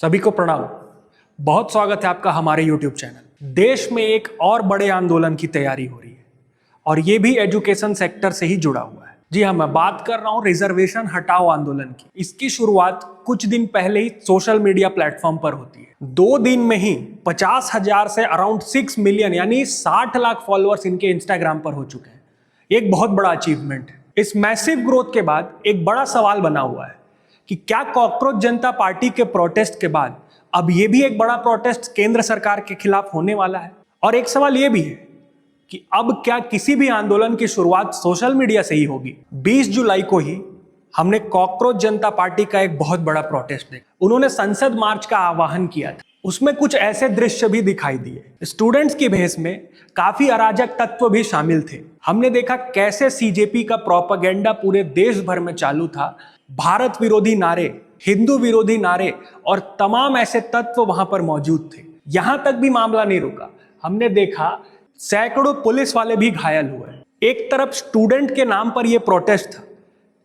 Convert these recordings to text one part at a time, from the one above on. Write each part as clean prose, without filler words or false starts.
सभी को प्रणाम। बहुत स्वागत है आपका हमारे YouTube चैनल। देश में एक और बड़े आंदोलन की तैयारी हो रही है और ये भी एजुकेशन सेक्टर से ही जुड़ा हुआ है। जी हाँ, मैं बात कर रहा हूँ रिजर्वेशन हटाओ आंदोलन की। इसकी शुरुआत कुछ दिन पहले ही सोशल मीडिया प्लेटफॉर्म पर होती है। 2 दिन में ही 50,000 से अराउंड 6 मिलियन यानी 60 लाख फॉलोअर्स इनके इंस्टाग्राम पर हो चुके हैं। एक बहुत बड़ा अचीवमेंट है। इस मैसिव ग्रोथ के बाद एक बड़ा सवाल बना हुआ है कि क्या कॉकरोच जनता पार्टी के प्रोटेस्ट के बाद अब यह भी एक बड़ा प्रोटेस्ट केंद्र सरकार के खिलाफ होने वाला है। और एक सवाल यह भी है कि अब क्या किसी भी आंदोलन की शुरुआत सोशल मीडिया से ही होगी। 20 जुलाई को ही हमने कॉकरोच जनता पार्टी का एक बहुत बड़ा प्रोटेस्ट देखा। उन्होंने संसद मार्च का आह्वान किया था। उसमें कुछ ऐसे दृश्य भी दिखाई दिए। स्टूडेंट्स की भेष में काफी अराजक तत्व भी शामिल थे। हमने देखा कैसे सीजेपी का प्रोपेगेंडा पूरे देश भर में चालू था। भारत विरोधी नारे, हिंदू विरोधी नारे और तमाम ऐसे तत्व वहां पर मौजूद थे। यहां तक भी मामला नहीं रुका। हमने देखा सैकड़ों पुलिस वाले भी घायल हुए। एक तरफ स्टूडेंट के नाम पर यह प्रोटेस्ट था,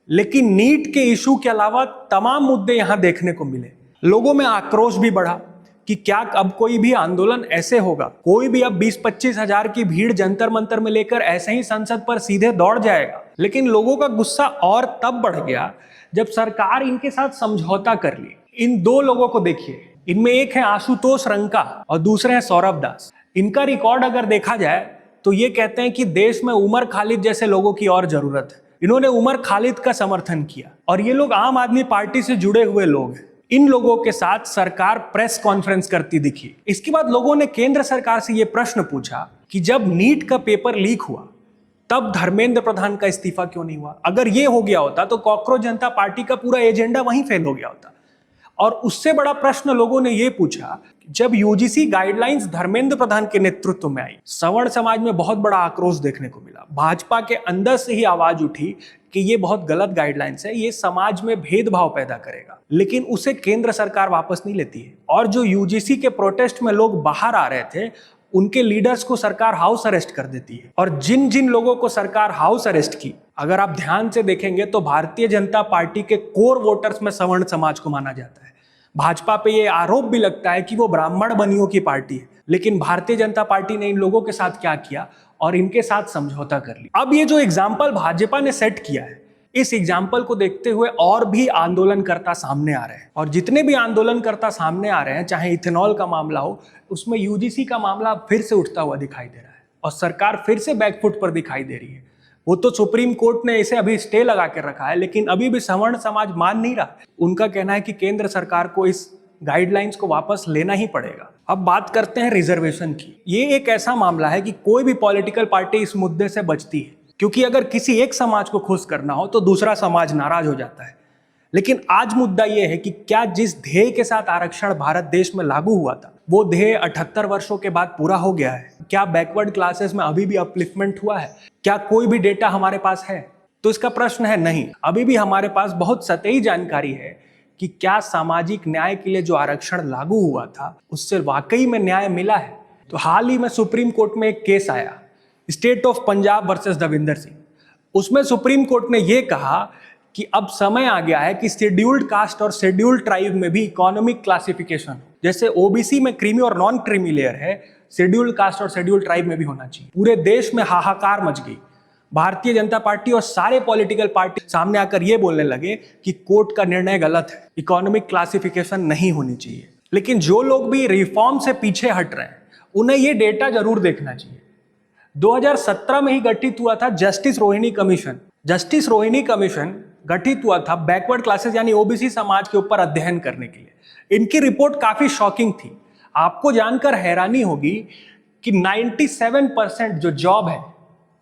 लेकिन नीट के इशू के अलावा तमाम मुद्दे यहां देखने को मिले। लोगों में आक्रोश भी बढ़ा कि क्या अब कोई भी आंदोलन ऐसे होगा, कोई भी अब 20-25 हजार की भीड़ जंतर मंतर में लेकर ऐसे ही संसद पर सीधे दौड़ जाएगा। लेकिन लोगों का गुस्सा और तब बढ़ गया जब सरकार इनके साथ समझौता कर ली। इन दो लोगों को देखिए, इनमें एक है आशुतोष रंका और दूसरे हैं सौरभ दास। इनका रिकॉर्ड अगर देखा जाए तो ये कहते हैं कि देश में उमर खालिद जैसे लोगों की और जरूरत है। इन्होंने उमर खालिद का समर्थन किया और ये लोग आम आदमी पार्टी से जुड़े हुए लोग हैं। इन लोगों के साथ सरकार प्रेस कॉन्फ्रेंस करती दिखी। इसके बाद लोगों ने केंद्र सरकार से यह प्रश्न पूछा कि जब नीट का पेपर लीक हुआ तब धर्मेंद्र प्रधान का इस्तीफा क्यों नहीं हुआ। अगर यह हो गया होता तो कॉकरोच जनता पार्टी का पूरा एजेंडा वहीं फेल हो गया होता। और उससे बड़ा प्रश्न लोगों ने यह पूछा, जब यूजीसी गाइडलाइंस धर्मेंद्र प्रधान के नेतृत्व में आई, सवर्ण समाज में बहुत बड़ा आक्रोश देखने को मिला। भाजपा के अंदर से ही आवाज उठी कि ये बहुत गलत गाइडलाइंस है, ये समाज में भेदभाव पैदा करेगा। लेकिन उसे केंद्र सरकार वापस नहीं लेती है। और जो यूजीसी के प्रोटेस्ट में लोग बाहर आ रहे थे, उनके लीडर्स को सरकार हाउस अरेस्ट कर देती है। और जिन जिन लोगों को सरकार हाउस अरेस्ट की, अगर आप ध्यान से देखेंगे तो भारतीय जनता पार्टी के कोर वोटर्स में सवर्ण समाज को माना जाता है। भाजपा पे ये आरोप भी लगता है कि वो ब्राह्मण बनियों की पार्टी है। लेकिन भारतीय जनता पार्टी ने इन लोगों के साथ क्या किया और इनके साथ समझौता कर लिया। अब ये जो एग्जाम्पल भाजपा ने सेट किया है, इस एग्जाम्पल को देखते हुए और भी आंदोलनकर्ता सामने आ रहे हैं। और जितने भी आंदोलनकर्ता सामने आ रहे हैं, चाहे इथेनॉल का मामला हो, उसमें यूजीसी का मामला फिर से उठता हुआ दिखाई दे रहा है और सरकार फिर से बैकफुट पर दिखाई दे रही है। वो तो सुप्रीम कोर्ट ने इसे अभी स्टे लगा के रखा है, लेकिन अभी भी सवर्ण समाज मान नहीं रहा। उनका कहना है कि केंद्र सरकार को इस गाइडलाइंस को वापस लेना ही पड़ेगा। अब बात करते हैं रिजर्वेशन की। ये एक ऐसा मामला है कि कोई भी पॉलिटिकल पार्टी इस मुद्दे से बचती है, क्योंकि अगर किसी एक समाज को खुश करना हो तो दूसरा समाज नाराज हो जाता है। लेकिन आज मुद्दा यह है कि क्या जिस ध्येय के साथ आरक्षण भारत देश में लागू हुआ था, वो ध्येय 78 वर्षों के बाद पूरा हो गया है? क्या बैकवर्ड क्लासेस में अभी भी अपलिफ्टमेंट हुआ है? क्या कोई भी डेटा हमारे पास है? तो इसका प्रश्न है नहीं। अभी भी हमारे पास बहुत सतही जानकारी है कि क्या सामाजिक न्याय के लिए जो आरक्षण लागू हुआ था उससे वाकई में न्याय मिला है। तो हाल ही में सुप्रीम कोर्ट में एक केस आया, state of Punjab versus Davinder Singh. उसमें सुप्रीम कोर्ट ने यह कहा कि अब समय आ गया है कि शेड्यूल्ड कास्ट और शेड्यूल्ड ट्राइब में भी इकोनॉमिक क्लासिफिकेशन, जैसे ओबीसी में क्रीमी और नॉन क्रीमी लेयर है, शेड्यूल्ड कास्ट और शेड्यूल्ड ट्राइब में भी होना चाहिए। पूरे देश में हाहाकार मच गई। भारतीय जनता पार्टी और सारे पॉलिटिकल पार्टी सामने आकर ये बोलने लगे कि कोर्ट का निर्णय गलत है, इकोनॉमिक क्लासिफिकेशन नहीं होनी चाहिए। लेकिन जो लोग भी रिफॉर्म से पीछे हट रहे हैं, उन्हें ये डेटा जरूर देखना चाहिए। 2017 में ही गठित हुआ था justice Rohini commission. Justice Rohini commission गठित हुआ था बैकवर्ड क्लासेस यानी ओबीसी समाज के ऊपर अध्ययन करने के लिए। इनकी रिपोर्ट काफी शॉकिंग थी। आपको जानकर हैरानी होगी कि 97% जो जॉब है,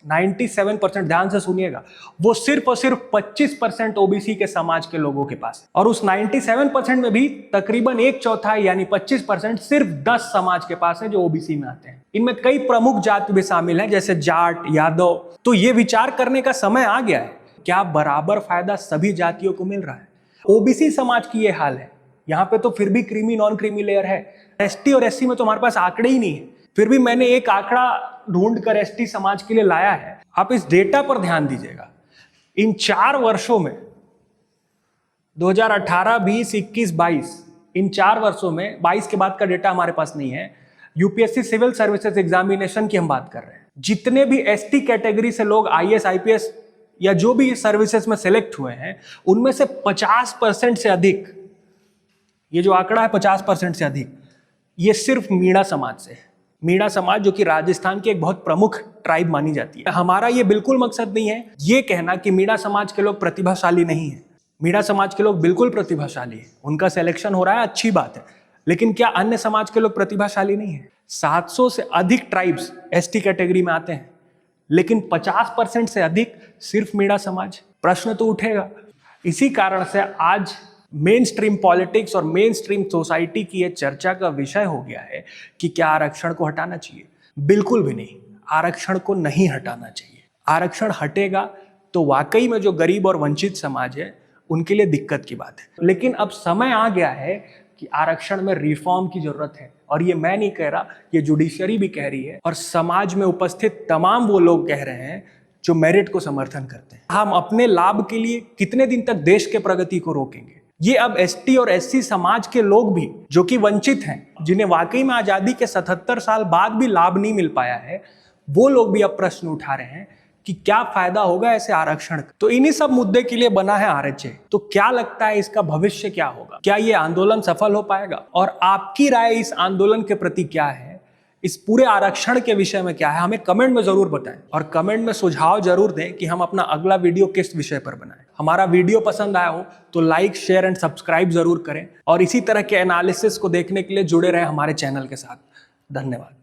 97%, ध्यान से सुनिएगा, वो सिर्फ और सिर्फ 25% ओबीसी के समाज के लोगों के पास। और उस 97% में भी तकरीबन 1/4 यानी 25% सिर्फ 10 समाज के पास है जो ओबीसी में आते हैं। इनमें कई प्रमुख जाति भी शामिल हैं, जैसे जाट, यादव। तो ये विचार करने का समय आ गया है, क्या बराबर फायदा सभी जातियों को मिल रहा है? ओबीसी समाज की ये हाल है। यहाँ पे तो फिर भी क्रीमी नॉन क्रीमी लेयर है। एसटी और एससी में तो हमारे पास आंकड़े ही नहीं है। फिर भी मैंने एक आंकड़ा ढूंढकर एसटी समाज के लिए लाया है। आप इस डेटा पर ध्यान दीजिएगा। इन 4 वर्षों में 2018, 20, 21, 22 इन 4 वर्षों में, 22 के बाद का डेटा हमारे पास नहीं है, यूपीएससी सिविल सर्विसेज एग्जामिनेशन की हम बात कर रहे हैं, जितने भी एसटी कैटेगरी से लोग आईएएस आईपीएस या जो भी सर्विसेज में सेलेक्ट हुए हैं, उनमें से 50% से अधिक, ये जो आंकड़ा है 50% से अधिक, ये सिर्फ मीणा समाज से है। मीणा समाज जो कि राजस्थान की एक बहुत प्रमुख ट्राइब मानी जाती है। हमारा ये बिल्कुल मकसद नहीं है ये कहना कि मीणा समाज के लोग प्रतिभाशाली नहीं है। मीणा समाज के लोग बिल्कुल प्रतिभाशाली है, उनका सिलेक्शन हो रहा है, अच्छी बात है, लेकिन क्या अन्य समाज के लोग प्रतिभाशाली नहीं है? 700 से अधिक ट्राइब्स एसटी कैटेगरी में आते हैं, लेकिन 50% से अधिक सिर्फ मीणा समाज। प्रश्न तो उठेगा। इसी कारण से आज मेन स्ट्रीम पॉलिटिक्स और मेन स्ट्रीम सोसाइटी की यह चर्चा का विषय हो गया है कि क्या आरक्षण को हटाना चाहिए। बिल्कुल भी नहीं, आरक्षण को नहीं हटाना चाहिए। आरक्षण हटेगा तो वाकई में जो गरीब और वंचित समाज है उनके लिए दिक्कत की बात है। लेकिन अब समय आ गया है कि आरक्षण में रिफॉर्म की जरूरत है, और ये मैं नहीं कह रहा, ये जुडिशरी भी कह रही है और समाज में उपस्थित तमाम वो लोग कह रहे हैं जो मेरिट को समर्थन करते हैं। हम अपने लाभ के लिए कितने दिन तक देश के प्रगति को रोकेंगे? ये अब एसटी और एससी समाज के लोग भी जो कि वंचित हैं, जिन्हें वाकई में आजादी के 77 साल बाद भी लाभ नहीं मिल पाया है, वो लोग भी अब प्रश्न उठा रहे हैं कि क्या फायदा होगा ऐसे आरक्षण का। तो इन्हीं सब मुद्दे के लिए बना है आरएचए। तो क्या लगता है इसका भविष्य क्या होगा? क्या ये आंदोलन सफल हो पाएगा? और आपकी राय इस आंदोलन के प्रति क्या है? इस पूरे आरक्षण के विषय में क्या है? हमें कमेंट में जरूर बताएं, और कमेंट में सुझाव जरूर दें कि हम अपना अगला वीडियो किस विषय पर बनाएं। हमारा वीडियो पसंद आया हो तो लाइक, शेयर एंड सब्सक्राइब जरूर करें, और इसी तरह के एनालिसिस को देखने के लिए जुड़े रहें हमारे चैनल के साथ। धन्यवाद।